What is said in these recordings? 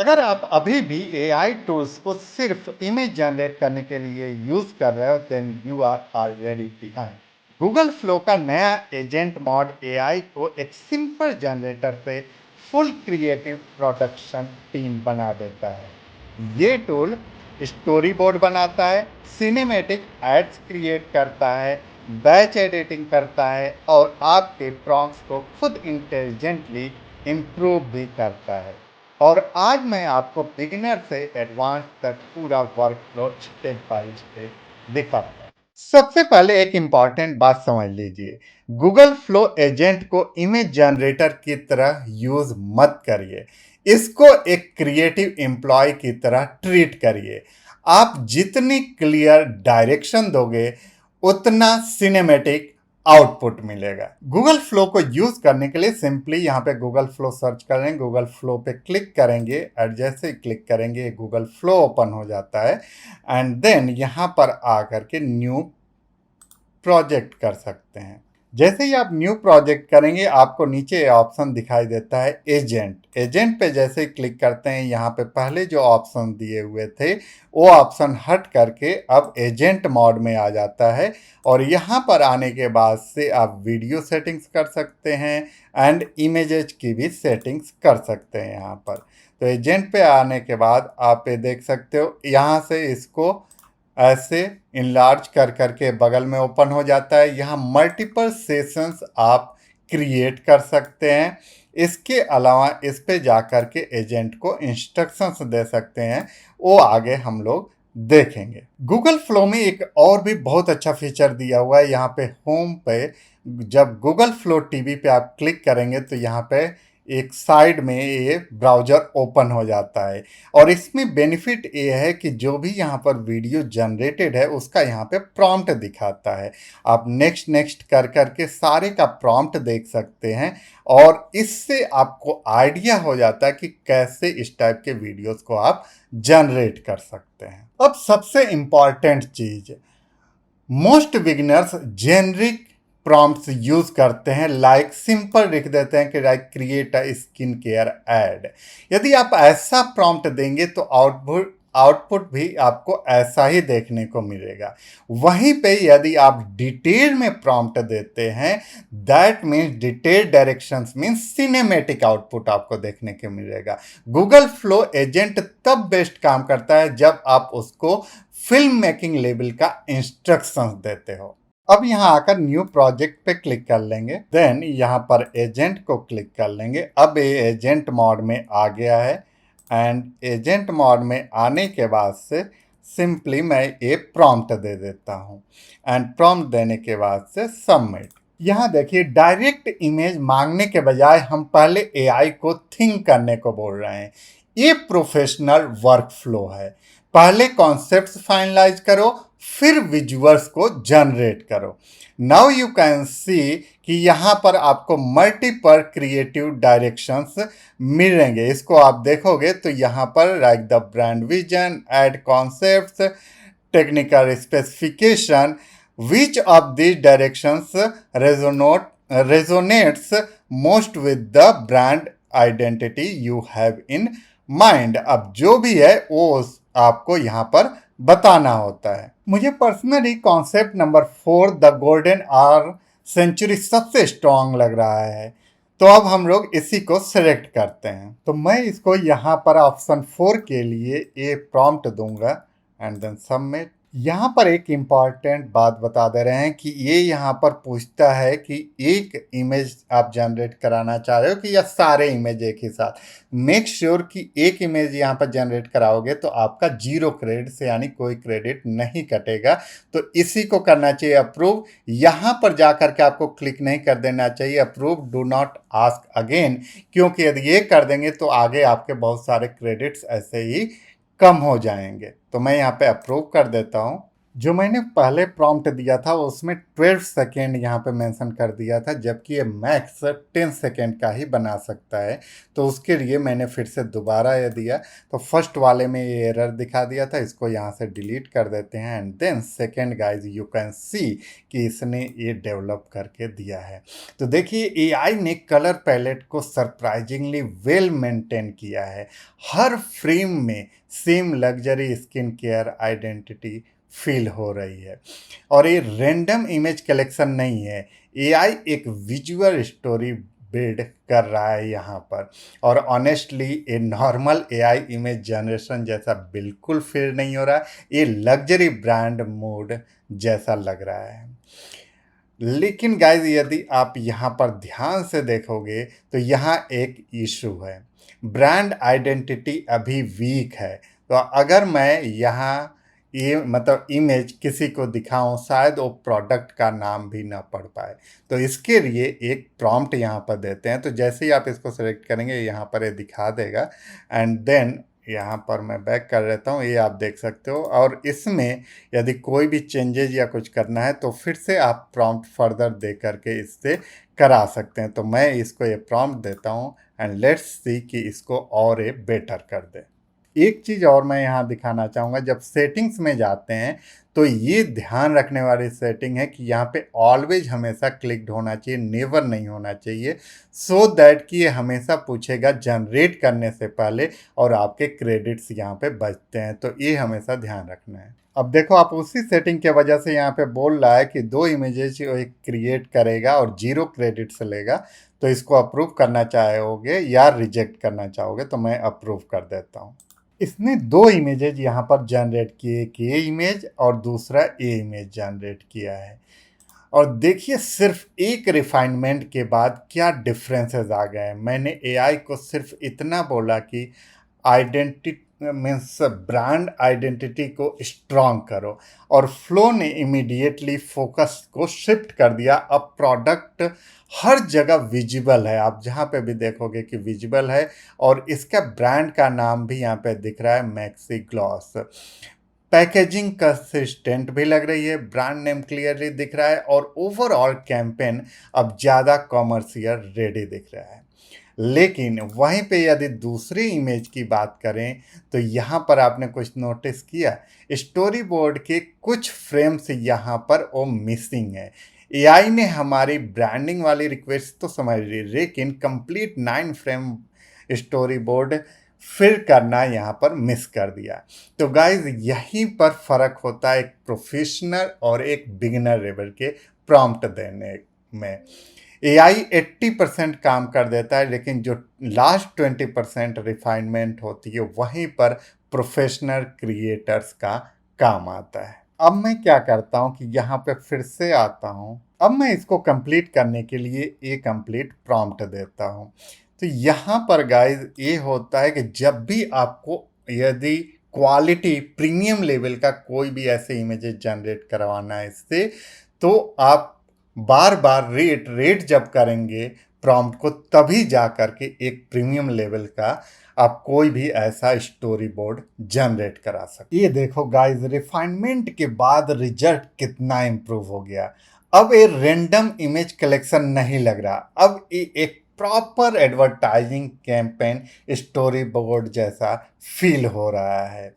अगर आप अभी भी एआई टूल्स को सिर्फ इमेज जनरेट करने के लिए यूज कर रहे हो then you are already behind. Google flow का नया एजेंट मॉड एआई को एक सिंपल जनरेटर से फुल क्रिएटिव प्रोडक्शन टीम बना देता है। ये टूल स्टोरी बोर्ड बनाता है, सिनेमैटिक एड्स क्रिएट करता है, बैच एडिटिंग करता है और आपके प्रॉम्प्ट्स को खुद इंटेलिजेंटली इम्प्रूव भी करता है। और आज मैं आपको बिगिनर से एडवांस तक पूरा वर्कफ्लो स्टेप बाय स्टेप दिखाऊंगा। सबसे पहले एक इंपॉर्टेंट बात समझ लीजिए। गूगल फ्लो एजेंट को इमेज जनरेटर की तरह यूज मत करिए। इसको एक क्रिएटिव एम्प्लॉय की तरह ट्रीट करिए। आप जितनी क्लियर डायरेक्शन दोगे उतना सिनेमैटिक आउटपुट मिलेगा। गूगल फ्लो को यूज करने के लिए सिंपली यहाँ पे गूगल फ्लो सर्च करें, गूगल फ्लो पे क्लिक करेंगे और जैसे क्लिक करेंगे गूगल फ्लो ओपन हो जाता है एंड देन यहाँ पर आकर के न्यू प्रोजेक्ट कर सकते हैं। जैसे ही आप न्यू प्रोजेक्ट करेंगे आपको नीचे ऑप्शन दिखाई देता है एजेंट। एजेंट पे जैसे ही क्लिक करते हैं यहाँ पे पहले जो ऑप्शन दिए हुए थे वो ऑप्शन हट करके अब एजेंट मोड में आ जाता है और यहाँ पर आने के बाद से आप वीडियो सेटिंग्स कर सकते हैं एंड इमेजेस की भी सेटिंग्स कर सकते हैं यहाँ पर। तो एजेंट पे आने के बाद आप ये देख सकते हो यहाँ से इसको ऐसे इनलार्ज कर करके बगल में ओपन हो जाता है। यहाँ मल्टीपल सेशंस आप क्रिएट कर सकते हैं। इसके अलावा इस पे जा कर के एजेंट को इंस्ट्रक्शंस दे सकते हैं, वो आगे हम लोग देखेंगे। गूगल फ्लो में एक और भी बहुत अच्छा फीचर दिया हुआ है। यहाँ पे होम पे जब गूगल फ्लो टीवी पे आप क्लिक करेंगे तो यहाँ पे एक साइड में ये ब्राउज़र ओपन हो जाता है और इसमें बेनिफिट ये है कि जो भी यहाँ पर वीडियो जनरेटेड है उसका यहाँ पे प्रॉम्प्ट दिखाता है। आप नेक्स्ट नेक्स्ट कर करके सारे का प्रॉम्प्ट देख सकते हैं और इससे आपको आइडिया हो जाता है कि कैसे इस टाइप के वीडियोस को आप जनरेट कर सकते हैं। अब सबसे इम्पॉर्टेंट चीज़, most beginners generic prompts use करते हैं, लाइक सिंपल लिख देते हैं कि like create a skin care ad. यदि आप ऐसा प्रॉम्प्ट देंगे तो आउटपुट भी आपको ऐसा ही देखने को मिलेगा। वहीं पे यदि आप डिटेल में प्रॉम्प्ट देते हैं that means detail directions means cinematic output आपको देखने को मिलेगा। गूगल फ्लो एजेंट तब बेस्ट काम करता है जब आप उसको फिल्म मेकिंग लेवल का इंस्ट्रक्शंस देते हो। अब यहाँ आकर न्यू प्रोजेक्ट पे क्लिक कर लेंगे, देन यहाँ पर एजेंट को क्लिक कर लेंगे। अब ये एजेंट मोड में आ गया है एंड एजेंट मोड में आने के बाद से सिंपली मैं ये प्रॉम्प्ट दे देता हूँ एंड प्रॉम्प्ट देने के बाद से सबमिट। यहाँ देखिए डायरेक्ट इमेज मांगने के बजाय हम पहले एआई को थिंक करने को बोल रहे हैं। ये प्रोफेशनल वर्क फ्लो है। पहले कॉन्सेप्ट्स फाइनलाइज करो फिर विजुअल्स को जनरेट करो। नाउ यू कैन सी कि यहाँ पर आपको मल्टीपल क्रिएटिव डायरेक्शंस मिलेंगे। इसको आप देखोगे तो यहाँ पर like the brand vision, ad concepts, technical specification, which of these directions resonates most with the brand identity you have in mind। अब जो भी है वो आपको यहाँ पर बताना होता है। मुझे personally concept number 4 the golden hour century सबसे स्ट्रांग लग रहा है, तो अब हम लोग इसी को सिलेक्ट करते हैं। तो मैं इसको यहाँ पर ऑप्शन 4 के लिए ये प्रॉम्प्ट दूंगा एंड देन सबमिट। यहाँ पर एक इम्पॉर्टेंट बात बता दे रहे हैं कि ये यहाँ पर पूछता है कि एक इमेज आप जनरेट कराना चाह रहे हो कि या सारे इमेज एक ही साथ। मेक श्योर कि एक इमेज यहाँ पर जनरेट कराओगे तो आपका 0 क्रेडिट से यानी कोई क्रेडिट नहीं कटेगा। तो इसी को करना चाहिए अप्रूव। यहाँ पर जा करके आपको क्लिक नहीं कर देना चाहिए approve, do not ask again, क्योंकि यदि ये कर देंगे तो आगे आपके बहुत सारे क्रेडिट्स ऐसे ही कम हो जाएंगे। तो मैं यहाँ पे अप्रूव कर देता हूँ। जो मैंने पहले प्रॉम्प्ट दिया था उसमें 12 सेकेंड यहाँ पे मेंशन कर दिया था, जबकि ये मैक्स 10 सेकेंड का ही बना सकता है। तो उसके लिए मैंने फिर से दोबारा ये दिया, तो फर्स्ट वाले में ये एरर दिखा दिया था, इसको यहाँ से डिलीट कर देते हैं। And then second guys you can see कि इसने ये डेवलप करके दिया है। तो देखिए एआई ने कलर पैलेट को सरप्राइजिंगली वेल मेंटेन किया है। हर फ्रेम में same luxury skin care identity feel हो रही है। और ये रैंडम इमेज कलेक्शन नहीं है, एआई एक विजुअल स्टोरी बिल्ड कर रहा है यहाँ पर। और ऑनेस्टली ये नॉर्मल एआई इमेज जनरेशन जैसा बिल्कुल फील नहीं हो रहा, ये लग्जरी ब्रांड मूड जैसा लग रहा है। लेकिन गाइज यदि आप यहाँ पर ध्यान से देखोगे तो यहाँ एक इशू है, ब्रांड आइडेंटिटी अभी वीक है। तो अगर मैं यहाँ ये मतलब इमेज किसी को दिखाऊं, शायद वो प्रोडक्ट का नाम भी ना पढ़ पाए। तो इसके लिए एक प्रॉम्प्ट यहाँ पर देते हैं। तो जैसे ही आप इसको सेलेक्ट करेंगे यहाँ पर ये दिखा देगा। एंड देन यहाँ पर मैं बैक कर लेता हूँ, ये आप देख सकते हो। और इसमें यदि कोई भी चेंजेज या कुछ करना है तो फिर से आप प्रॉम्प्ट फर्दर दे करके इससे करा सकते हैं। तो मैं इसको ये प्रॉम्प्ट देता हूँ एंड लेट्स सी कि इसको और ये बेटर कर दे। एक चीज़ और मैं यहाँ दिखाना चाहूँगा, जब सेटिंग्स में जाते हैं तो ये ध्यान रखने वाली सेटिंग है कि यहाँ पे ऑलवेज हमेशा क्लिक्ड होना चाहिए, नेवर नहीं होना चाहिए, सो दैट कि ये हमेशा पूछेगा जनरेट करने से पहले और आपके क्रेडिट्स यहाँ पे बचते हैं। तो ये हमेशा ध्यान रखना है। अब देखो आप उसी सेटिंग के वजह से यहाँ पे बोल रहा है कि 2 इमेजेस एक क्रिएट करेगा और 0 क्रेडिट्स लेगा। तो इसको अप्रूव करना चाहोगे या रिजेक्ट करना चाहोगे, तो मैं अप्रूव कर देता हूँ। इसने 2 इमेजेज यहाँ पर जनरेट किए, एक ये इमेज और दूसरा ये इमेज जनरेट किया है। और देखिए सिर्फ एक रिफाइनमेंट के बाद क्या डिफरेंसेस आ गए हैं। मैंने एआई को सिर्फ इतना बोला कि आइडेंटिटी मीन्स ब्रांड आइडेंटिटी को स्ट्रॉन्ग करो, और फ्लो ने इमीडिएटली फोकस को शिफ्ट कर दिया। अब प्रोडक्ट हर जगह विजिबल है, आप जहाँ पे भी देखोगे कि विजिबल है। और इसका ब्रांड का नाम भी यहाँ पे दिख रहा है, मैक्सी ग्लॉस। पैकेजिंग कंसिस्टेंट भी लग रही है, ब्रांड नेम क्लियरली दिख रहा है, और ओवरऑल कैंपेन अब ज़्यादा कॉमर्शियल रेडी दिख रहा है। लेकिन वहीं पे यदि दूसरी इमेज की बात करें तो यहाँ पर आपने कुछ नोटिस किया, स्टोरी बोर्ड के कुछ फ्रेम्स यहाँ पर वो मिसिंग है। एआई ने हमारी ब्रांडिंग वाली रिक्वेस्ट तो समझ ली, लेकिन कंप्लीट 9 फ्रेम स्टोरी बोर्ड फिर करना यहाँ पर मिस कर दिया। तो गाइज यहीं पर फर्क होता है एक प्रोफेशनल और एक बिगिनर लेवल के प्रॉम्प्ट देने में। एआई 80% काम कर देता है, लेकिन जो लास्ट 20% रिफाइनमेंट होती है वहीं पर प्रोफेशनल क्रिएटर्स का काम आता है। अब मैं क्या करता हूँ कि यहाँ पे फिर से आता हूँ। अब मैं इसको कंप्लीट करने के लिए ए कंप्लीट प्रॉम्प्ट देता हूँ। तो यहाँ पर गाइज ये होता है कि जब भी आपको यदि क्वालिटी प्रीमियम लेवल का कोई भी ऐसे इमेजेस जनरेट करवाना है इससे, तो आप बार बार रेट जब करेंगे प्रॉम्प्ट को, तभी जा करके एक प्रीमियम लेवल का आप कोई भी ऐसा स्टोरी बोर्ड जनरेट करा सकते। ये देखो गाइस, रिफाइनमेंट के बाद रिजल्ट कितना इम्प्रूव हो गया। अब ये रैंडम इमेज कलेक्शन नहीं लग रहा, अब ये एक proper advertising campaign story board जैसा फील हो रहा है।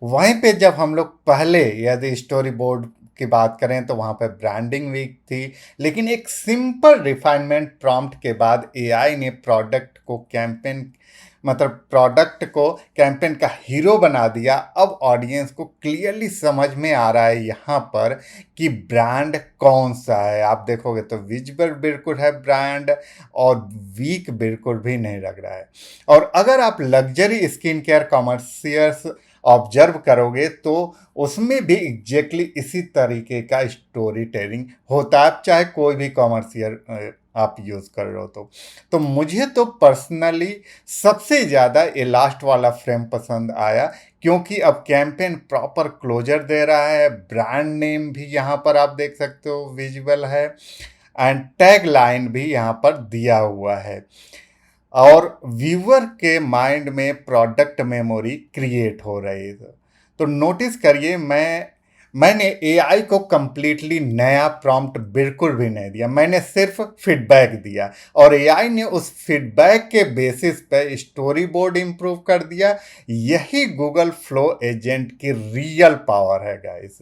वहीं पे जब हम लोग पहले यदि स्टोरी बोर्ड की बात करें तो वहाँ पे ब्रांडिंग वीक थी, लेकिन एक सिंपल रिफाइनमेंट प्रॉम्प्ट के बाद एआई ने प्रोडक्ट को कैंपेन का हीरो बना दिया। अब ऑडियंस को क्लियरली समझ में आ रहा है यहाँ पर कि ब्रांड कौन सा है। आप देखोगे तो विजिबल बिल्कुल है ब्रांड, और वीक बिल्कुल भी नहीं लग रहा है। और अगर आप luxury skin care commercials observe करोगे तो उसमें भी एग्जैक्टली इसी तरीके का स्टोरी टेलिंग होता है, चाहे कोई भी कॉमर्शियल आप यूज़ कर रहे हो। तो मुझे तो पर्सनली सबसे ज़्यादा ये लास्ट वाला फ्रेम पसंद आया, क्योंकि अब कैंपेन प्रॉपर क्लोजर दे रहा है, ब्रांड नेम भी यहाँ पर आप देख सकते हो विजिबल है, एंड टैग लाइन भी यहाँ पर दिया हुआ है, और व्यूअर के माइंड में प्रोडक्ट मेमोरी क्रिएट हो रही है। तो नोटिस करिए, मैं मैंने एआई को कंप्लीटली नया प्रॉम्प्ट बिल्कुल भी नहीं दिया, मैंने सिर्फ फीडबैक दिया और एआई ने उस फीडबैक के बेसिस पे स्टोरी बोर्ड इंप्रूव कर दिया। यही गूगल फ्लो एजेंट की रियल पावर है गाइस।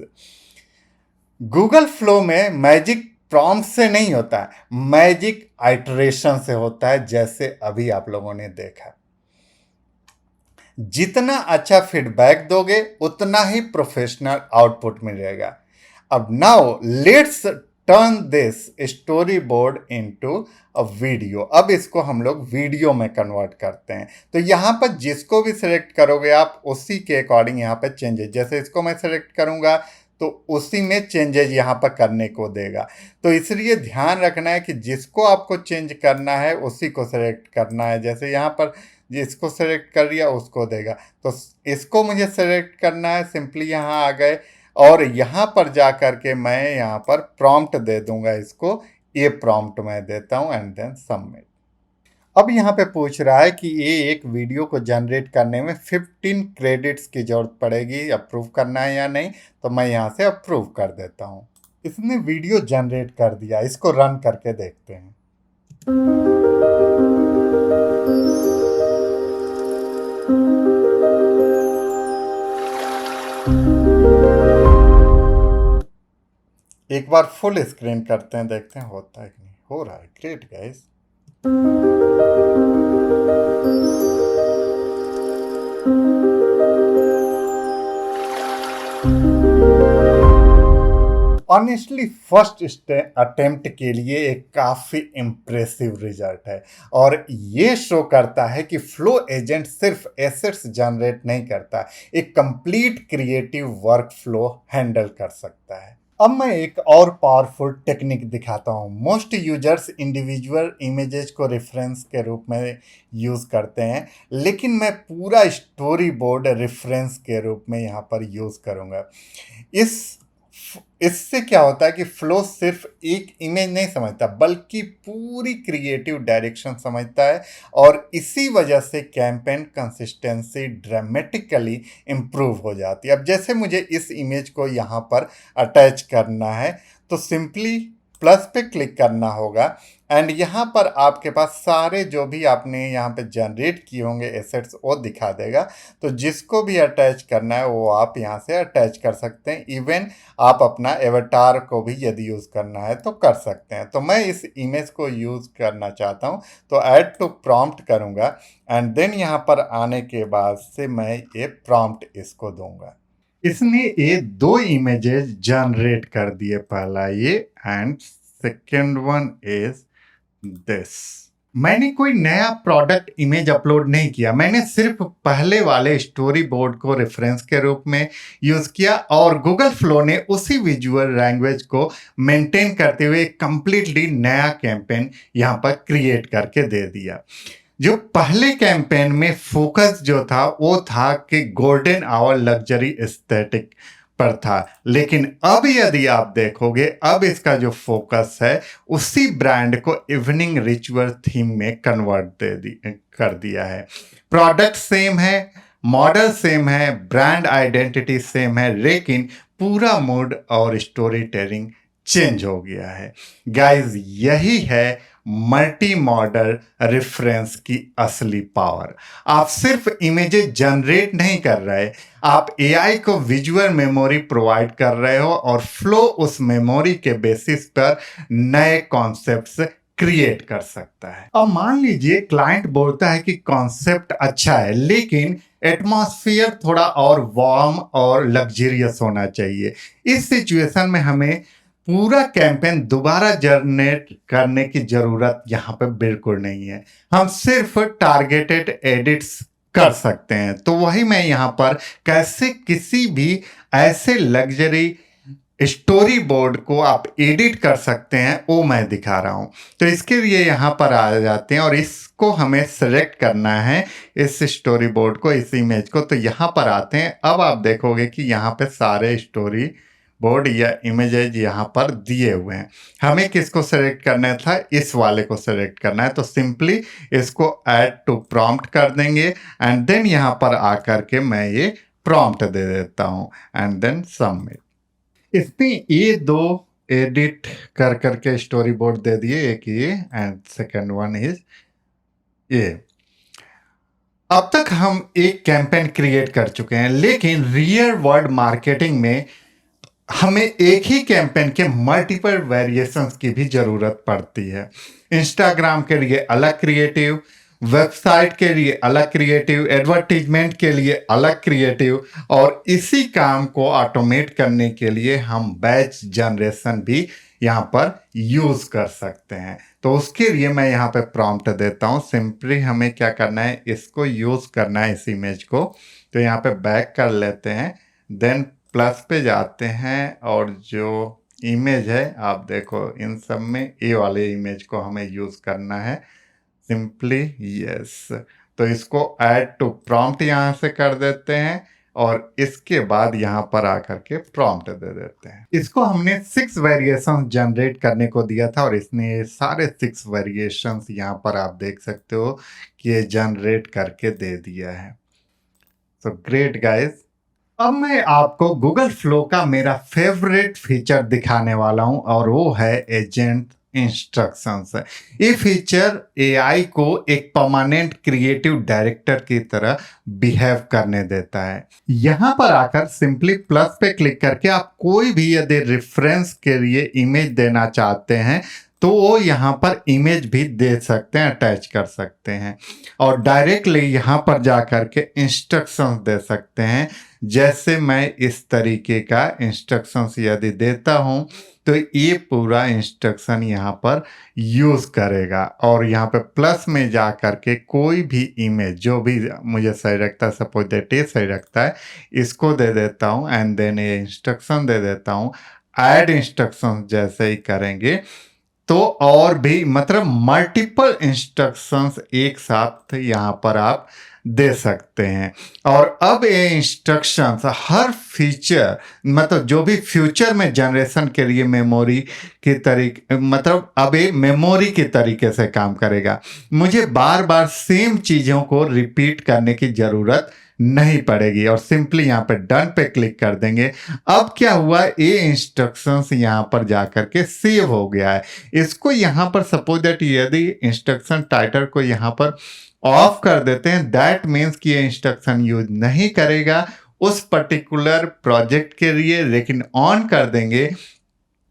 गूगल फ्लो में मैजिक प्रॉम्प्ट से नहीं होता है, मैजिक आइटरेशन से होता है, जैसे अभी आप लोगों ने देखा। जितना अच्छा फीडबैक दोगे उतना ही प्रोफेशनल आउटपुट मिलेगा। अब now let's turn this story board into a video. अब इसको हम लोग वीडियो में कन्वर्ट करते हैं। तो यहाँ पर जिसको भी सिलेक्ट करोगे आप उसी के अकॉर्डिंग यहाँ पे चेंजेस, जैसे इसको मैं सिलेक्ट करूंगा तो उसी में चेंजेस यहाँ पर करने को देगा। तो इसलिए ध्यान रखना है कि जिसको आपको चेंज करना है उसी को सिलेक्ट करना है। जैसे यहाँ पर जिसको सेलेक्ट कर लिया उसको देगा, तो इसको मुझे सेलेक्ट करना है, सिंपली यहाँ आ गए और यहाँ पर जा कर के मैं यहाँ पर प्रॉम्प्ट दे दूंगा इसको, ये प्रॉम्प्ट मैं देता हूँ एंड देन सबमिट। अब यहाँ पे पूछ रहा है कि ये एक वीडियो को जनरेट करने में 15 क्रेडिट्स की जरूरत पड़ेगी, अप्रूव करना है या नहीं, तो मैं यहाँ से अप्रूव कर देता हूँ। इसने वीडियो जनरेट कर दिया, इसको रन करके देखते हैं। एक बार फुल स्क्रीन करते हैं, देखते हैं होता है कि नहीं। हो रहा है, great guys. Honestly first attempt के लिए एक काफी इम्प्रेसिव रिजल्ट है और ये शो करता है कि फ्लो एजेंट सिर्फ एसेट्स जनरेट नहीं करता, एक complete creative work flow handle कर सकता है। अब मैं एक और पावरफुल टेक्निक दिखाता हूँ। मोस्ट यूजर्स इंडिविजुअल इमेजेस को रेफरेंस के रूप में यूज़ करते हैं, लेकिन मैं पूरा स्टोरी बोर्ड रेफरेंस के रूप में यहाँ पर यूज़ करूँगा। इससे क्या होता है कि फ्लो सिर्फ एक इमेज नहीं समझता बल्कि पूरी क्रिएटिव डायरेक्शन समझता है और इसी वजह से कैंपेन कंसिस्टेंसी ड्रामेटिकली इम्प्रूव हो जाती है। अब जैसे मुझे इस इमेज को यहाँ पर अटैच करना है तो सिंपली प्लस पे क्लिक करना होगा एंड यहाँ पर आपके पास सारे जो भी आपने यहाँ पे जनरेट किए होंगे एसेट्स वो दिखा देगा। तो जिसको भी अटैच करना है वो आप यहाँ से अटैच कर सकते हैं। इवन आप अपना एवटार को भी यदि यूज़ करना है तो कर सकते हैं। तो मैं इस इमेज को यूज़ करना चाहता हूँ तो ऐड टू प्रॉम्प्ट करूँगा एंड देन यहाँ पर आने के बाद से मैं ये प्रॉम्प्ट इसको दूंगा। इसने ये दो इमेजेस जनरेट कर दिए, पहला ये and second one is this. मैंने कोई नया प्रोडक्ट इमेज अपलोड नहीं किया, मैंने सिर्फ पहले वाले स्टोरी बोर्ड को रेफरेंस के रूप में यूज किया और गूगल फ्लो ने उसी विजुअल लैंग्वेज को मेंटेन करते हुए कंप्लीटली नया कैंपेन यहाँ पर क्रिएट करके दे दिया। जो पहले कैंपेन में फोकस जो था वो था कि गोल्डन आवर लग्जरी एस्थेटिक पर था, लेकिन अब यदि आप देखोगे अब इसका जो फोकस है उसी ब्रांड को इवनिंग रिचुअल थीम में कन्वर्ट कर दिया है। प्रोडक्ट सेम है, मॉडल सेम है, ब्रांड आइडेंटिटी सेम है, लेकिन पूरा मूड और स्टोरी टेलिंग चेंज हो गया है। गाइस यही है मल्टी मॉडल रेफरेंस की असली पावर। आप सिर्फ इमेजेस जनरेट नहीं कर रहे, आप एआई को विजुअल मेमोरी प्रोवाइड कर रहे हो और फ्लो उस मेमोरी के बेसिस पर नए कॉन्सेप्ट्स क्रिएट कर सकता है। अब मान लीजिए क्लाइंट बोलता है कि कॉन्सेप्ट अच्छा है लेकिन एटमॉस्फेयर थोड़ा और वार्म और लग्जरियस होना चाहिए। इस सिचुएशन में हमें पूरा कैंपेन दोबारा जनरेट करने की जरूरत यहाँ पे बिल्कुल नहीं है, हम सिर्फ टारगेटेड एडिट्स कर सकते हैं। तो वही मैं यहाँ पर कैसे किसी भी ऐसे लग्जरी स्टोरी बोर्ड को आप एडिट कर सकते हैं वो मैं दिखा रहा हूं। तो इसके लिए यहाँ पर आ जाते हैं और इसको हमें सेलेक्ट करना है, इस स्टोरी बोर्ड को, इस इमेज को। तो यहाँ पर आते हैं, अब आप देखोगे कि यहाँ पे सारे स्टोरी बोर्ड या इमेजेज यहाँ पर दिए हुए हैं। हमें किसको सेलेक्ट करना था, इस वाले को सेलेक्ट करना है। तो सिंपली इसको ऐड टू प्रॉम्प्ट कर देंगे एंड देन यहाँ पर आकर के मैं ये प्रॉम्प्ट दे देता हूँ एंड देन सबमिट। इसने ये दो एडिट कर करके स्टोरी बोर्ड दे दिए, एक ये एंड सेकंड वन इज ये। अब तक हम एक कैंपेन क्रिएट कर चुके हैं, लेकिन रियल वर्ल्ड मार्केटिंग में हमें एक ही कैंपेन के मल्टीपल वेरिएशंस की भी जरूरत पड़ती है। इंस्टाग्राम के लिए अलग क्रिएटिव, वेबसाइट के लिए अलग क्रिएटिव, एडवर्टीजमेंट के लिए अलग क्रिएटिव, और इसी काम को ऑटोमेट करने के लिए हम बैच जनरेशन भी यहाँ पर यूज कर सकते हैं। तो उसके लिए मैं यहाँ पे प्रॉम्प्ट देता हूँ। सिंपली हमें क्या करना है, इसको यूज करना है इस इमेज को। तो यहाँ पे बैक कर लेते हैं, देन प्लस पे जाते हैं, और जो इमेज है आप देखो इन सब में ये वाले इमेज को हमें यूज करना है। सिंपली यस, तो इसको ऐड टू प्रॉम्प्ट यहाँ से कर देते हैं, और इसके बाद यहाँ पर आकर के प्रॉम्प्ट दे देते हैं। इसको हमने 6 वेरिएशन जनरेट करने को दिया था, और इसने ये सारे 6 वेरिएशंस यहाँ पर आप देख सकते हो कि ये जनरेट करके दे दिया है। So great guys. अब मैं आपको गूगल फ्लो का मेरा फेवरेट फीचर दिखाने वाला हूं, और वो है एजेंट इंस्ट्रक्शंस। ये फीचर एआई को एक परमानेंट क्रिएटिव डायरेक्टर की तरह बिहेव करने देता है। यहां पर आकर सिंपली प्लस पे क्लिक करके आप कोई भी यदि रेफरेंस के लिए इमेज देना चाहते हैं तो वो यहाँ पर इमेज भी दे सकते हैं, अटैच कर सकते हैं, और डायरेक्टली यहाँ पर जा कर के इंस्ट्रक्शंस दे सकते हैं। जैसे मैं इस तरीके का इंस्ट्रक्शंस यदि देता हूँ तो ये पूरा इंस्ट्रक्शन यहाँ पर यूज करेगा, और यहाँ पे प्लस में जा कर के कोई भी इमेज जो भी मुझे सही लगता है, सपोज दैट ये सही लगता है, इसको दे देता हूँ, एंड देन ये इंस्ट्रक्शन दे देता हूँ। ऐड इंस्ट्रक्शन जैसे ही करेंगे तो और भी मतलब मल्टीपल इंस्ट्रक्शंस एक साथ यहाँ पर आप दे सकते हैं। और अब ये इंस्ट्रक्शंस हर फीचर मतलब जो भी फ्यूचर में जनरेशन के लिए मेमोरी की तरीके मतलब अब ये मेमोरी के तरीके से काम करेगा। मुझे बार बार सेम चीज़ों को रिपीट करने की ज़रूरत नहीं पड़ेगी, और सिंपली यहाँ पे डन पे क्लिक कर देंगे। अब क्या हुआ, ये इंस्ट्रक्शंस यहाँ पर जाकर के सेव हो गया है। इसको यहाँ पर सपोज दैट यदि इंस्ट्रक्शन टाइटल को यहाँ पर ऑफ कर देते हैं, दैट मीन्स कि ये इंस्ट्रक्शन यूज नहीं करेगा उस पर्टिकुलर प्रोजेक्ट के लिए, लेकिन ऑन कर देंगे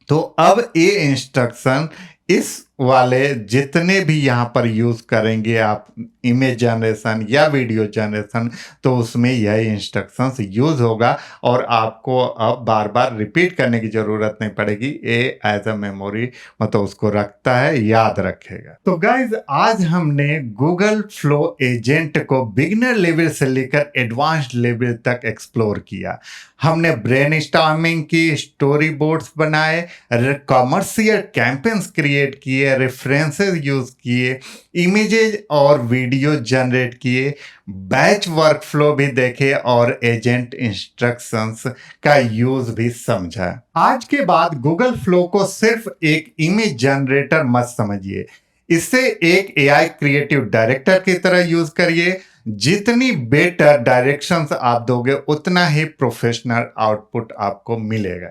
तो अब ये इंस्ट्रक्शन इस वाले जितने भी यहाँ पर यूज करेंगे आप इमेज जनरेशन या वीडियो जनरेशन, तो उसमें यह इंस्ट्रक्शंस यूज होगा, और आपको अब बार बार रिपीट करने की जरूरत नहीं पड़ेगी। ये एज अ मेमोरी मतलब उसको रखता है, याद रखेगा। तो गाइज आज हमने गूगल फ्लो एजेंट को बिगिनर लेवल से लेकर एडवांस्ड लेवल तक एक्सप्लोर किया। हमने ब्रेनस्टॉर्मिंग की, स्टोरी बोर्ड्स बनाए, कॉमर्शियल कैंपेन्स क्रिएट किए, रेफरेंसेस यूज किए, इमेजेस और वीडियो जनरेट किए, बैच वर्कफ्लो भी देखे, और एजेंट इंस्ट्रक्शंस का यूज भी समझा। आज के बाद गूगल फ्लो को सिर्फ एक इमेज जनरेटर मत समझिए, इसे एक एआई क्रिएटिव डायरेक्टर की तरह यूज करिए। जितनी बेटर डायरेक्शंस आप दोगे उतना ही प्रोफेशनल आउटपुट आपको मिलेगा।